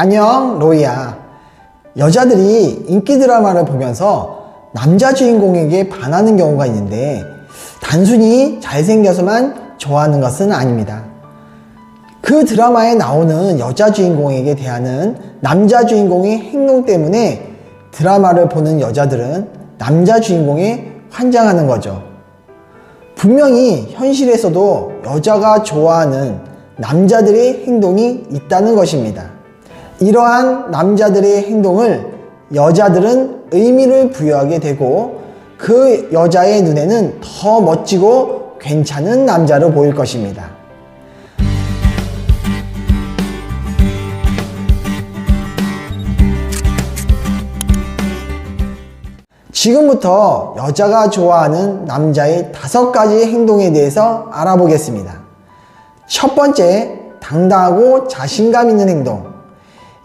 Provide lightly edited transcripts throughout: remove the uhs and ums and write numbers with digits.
안녕, 로이야. 여자들이 인기 드라마를 보면서 남자 주인공에게 반하는 경우가 있는데 단순히 잘생겨서만 좋아하는 것은 아닙니다. 그 드라마에 나오는 여자 주인공에게 대하는 남자 주인공의 행동 때문에 드라마를 보는 여자들은 남자 주인공에 환장하는 거죠. 분명히 현실에서도 여자가 좋아하는 남자들의 행동이 있다는 것입니다. 이러한 남자들의 행동을 여자들은 의미를 부여하게 되고 그 여자의 눈에는 더 멋지고 괜찮은 남자로 보일 것입니다. 지금부터 여자가 좋아하는 남자의 5가지 행동에 대해서 알아보겠습니다. 첫 번째, 당당하고 자신감 있는 행동.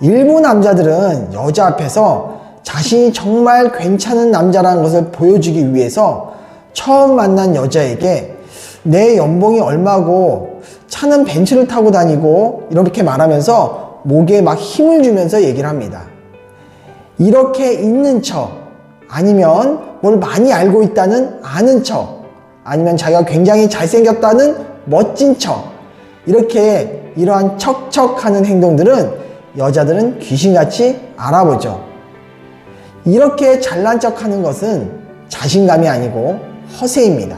일부 남자들은 여자 앞에서 자신이 정말 괜찮은 남자라는 것을 보여주기 위해서 처음 만난 여자에게 내 연봉이 얼마고 차는 벤츠를 타고 다니고 이렇게 말하면서 목에 막 힘을 주면서 얘기를 합니다. 이렇게 있는 척, 아니면 뭘 많이 알고 있다는 아는 척, 아니면 자기가 굉장히 잘생겼다는 멋진 척, 이렇게 이러한 척척하는 행동들은 여자들은 귀신같이 알아보죠. 이렇게 잘난 척하는 것은 자신감이 아니고 허세입니다.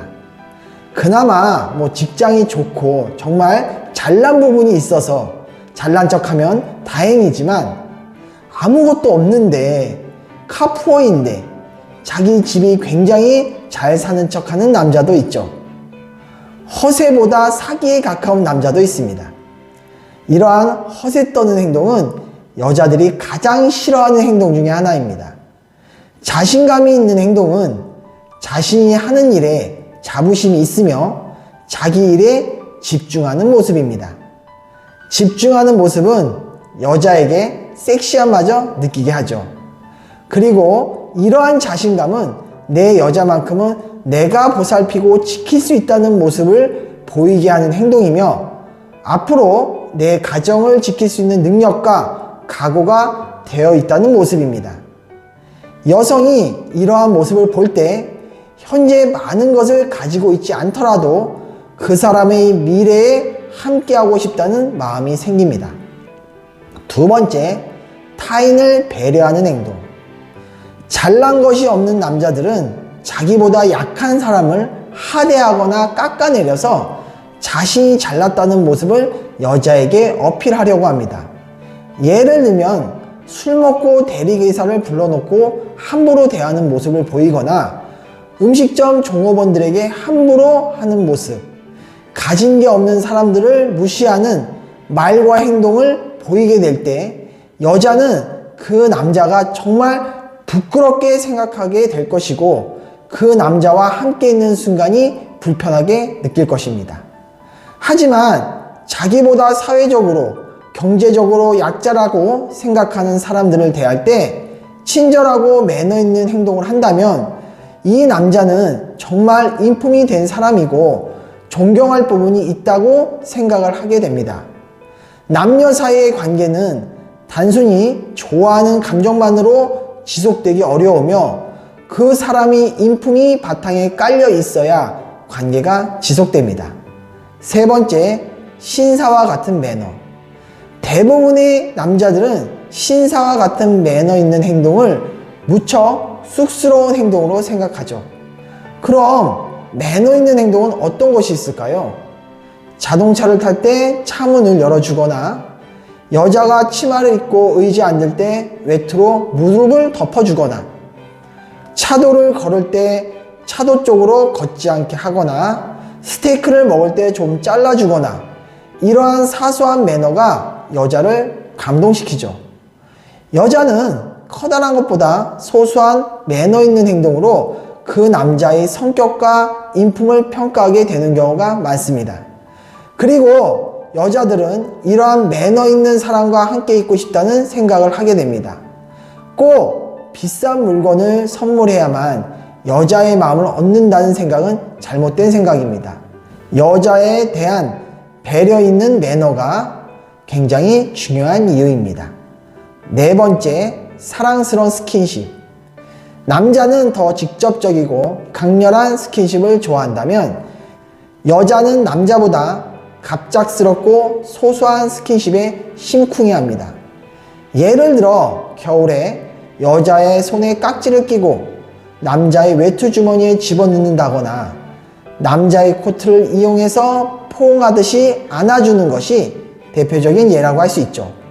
그나마 직장이 좋고 정말 잘난 부분이 있어서 잘난 척하면 다행이지만 아무것도 없는데 카푸어인데 자기 집이 굉장히 잘 사는 척하는 남자도 있죠. 허세보다 사기에 가까운 남자도 있습니다. 이러한 허세 떠는 행동은 여자들이 가장 싫어하는 행동 중에 하나입니다. 자신감이 있는 행동은 자신이 하는 일에 자부심이 있으며 자기 일에 집중하는 모습입니다. 집중하는 모습은 여자에게 섹시함마저 느끼게 하죠. 그리고 이러한 자신감은 내 여자만큼은 내가 보살피고 지킬 수 있다는 모습을 보이게 하는 행동이며 앞으로 내 가정을 지킬 수 있는 능력과 각오가 되어 있다는 모습입니다. 여성이 이러한 모습을 볼 때 현재 많은 것을 가지고 있지 않더라도 그 사람의 미래에 함께하고 싶다는 마음이 생깁니다. 두 번째, 타인을 배려하는 행동. 잘난 것이 없는 남자들은 자기보다 약한 사람을 하대하거나 깎아내려서 자신이 잘났다는 모습을 여자에게 어필하려고 합니다. 예를 들면 술 먹고 대리기사를 불러놓고 함부로 대하는 모습을 보이거나 음식점 종업원들에게 함부로 하는 모습, 가진 게 없는 사람들을 무시하는 말과 행동을 보이게 될 때 여자는 그 남자가 정말 부끄럽게 생각하게 될 것이고 그 남자와 함께 있는 순간이 불편하게 느낄 것입니다. 하지만 자기보다 사회적으로, 경제적으로 약자라고 생각하는 사람들을 대할 때 친절하고 매너 있는 행동을 한다면 이 남자는 정말 인품이 된 사람이고 존경할 부분이 있다고 생각을 하게 됩니다. 남녀 사이의 관계는 단순히 좋아하는 감정만으로 지속되기 어려우며 그 사람이 인품이 바탕에 깔려 있어야 관계가 지속됩니다. 세 번째, 신사와 같은 매너. 대부분의 남자들은 신사와 같은 매너 있는 행동을 무척 쑥스러운 행동으로 생각하죠. 그럼 매너 있는 행동은 어떤 것이 있을까요? 자동차를 탈 때 차문을 열어주거나 여자가 치마를 입고 의지에 앉을 때 외투로 무릎을 덮어주거나 차도를 걸을 때 차도 쪽으로 걷지 않게 하거나 스테이크를 먹을 때 좀 잘라주거나 이러한 사소한 매너가 여자를 감동시키죠. 여자는 커다란 것보다 소소한 매너 있는 행동으로 그 남자의 성격과 인품을 평가하게 되는 경우가 많습니다. 그리고 여자들은 이러한 매너 있는 사람과 함께 있고 싶다는 생각을 하게 됩니다. 꼭 비싼 물건을 선물해야만 여자의 마음을 얻는다는 생각은 잘못된 생각입니다. 여자에 대한 배려 있는 매너가 굉장히 중요한 이유입니다. 네 번째, 사랑스러운 스킨십. 남자는 더 직접적이고 강렬한 스킨십을 좋아한다면 여자는 남자보다 갑작스럽고 소소한 스킨십에 심쿵해합니다. 예를 들어 겨울에 여자의 손에 깍지를 끼고 남자의 외투 주머니에 집어넣는다거나 남자의 코트를 이용해서 포옹하듯이 안아주는 것이 대표적인 예라고 할 수 있죠.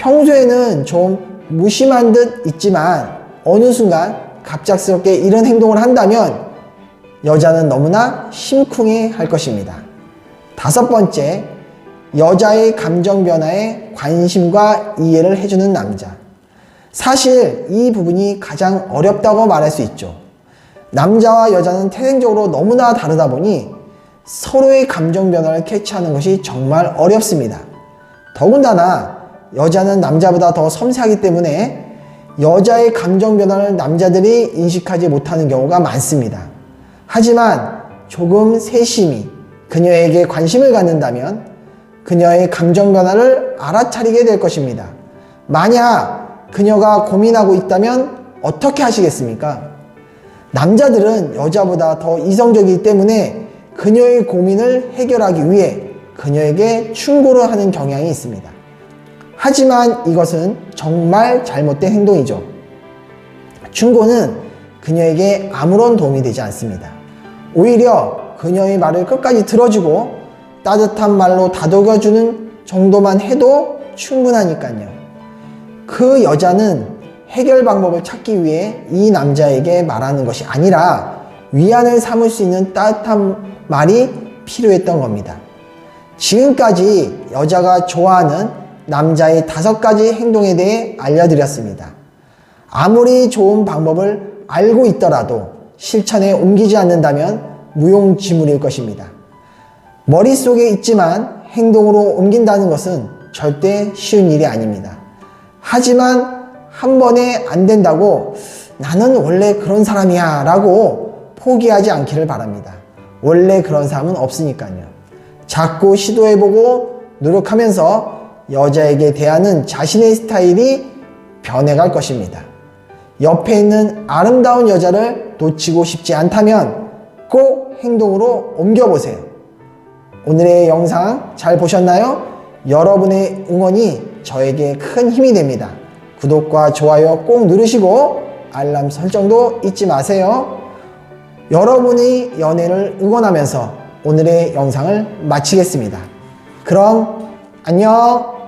평소에는 좀 무심한 듯 있지만 어느 순간 갑작스럽게 이런 행동을 한다면 여자는 너무나 심쿵해 할 것입니다. 다섯 번째, 여자의 감정 변화에 관심과 이해를 해주는 남자. 사실 이 부분이 가장 어렵다고 말할 수 있죠. 남자와 여자는 태생적으로 너무나 다르다 보니 서로의 감정 변화를 캐치하는 것이 정말 어렵습니다. 더군다나 여자는 남자보다 더 섬세하기 때문에 여자의 감정 변화를 남자들이 인식하지 못하는 경우가 많습니다. 하지만 조금 세심히 그녀에게 관심을 갖는다면 그녀의 감정 변화를 알아차리게 될 것입니다. 만약 그녀가 고민하고 있다면 어떻게 하시겠습니까? 남자들은 여자보다 더 이성적이기 때문에 그녀의 고민을 해결하기 위해 그녀에게 충고를 하는 경향이 있습니다. 하지만 이것은 정말 잘못된 행동이죠. 충고는 그녀에게 아무런 도움이 되지 않습니다. 오히려 그녀의 말을 끝까지 들어주고 따뜻한 말로 다독여주는 정도만 해도 충분하니까요. 그 여자는 해결 방법을 찾기 위해 이 남자에게 말하는 것이 아니라 위안을 삼을 수 있는 따뜻한 말이 필요했던 겁니다. 지금까지 여자가 좋아하는 남자의 5가지 행동에 대해 알려드렸습니다. 아무리 좋은 방법을 알고 있더라도 실천에 옮기지 않는다면 무용지물일 것입니다. 머릿속에 있지만 행동으로 옮긴다는 것은 절대 쉬운 일이 아닙니다. 하지만 한 번에 안 된다고 나는 원래 그런 사람이야 라고 포기하지 않기를 바랍니다. 원래 그런 사람은 없으니까요. 자꾸 시도해보고 노력하면서 여자에게 대하는 자신의 스타일이 변해갈 것입니다. 옆에 있는 아름다운 여자를 놓치고 싶지 않다면 꼭 행동으로 옮겨보세요. 오늘의 영상 잘 보셨나요? 여러분의 응원이 저에게 큰 힘이 됩니다. 구독과 좋아요 꼭 누르시고 알람 설정도 잊지 마세요. 여러분의 연애를 응원하면서 오늘의 영상을 마치겠습니다. 그럼 안녕!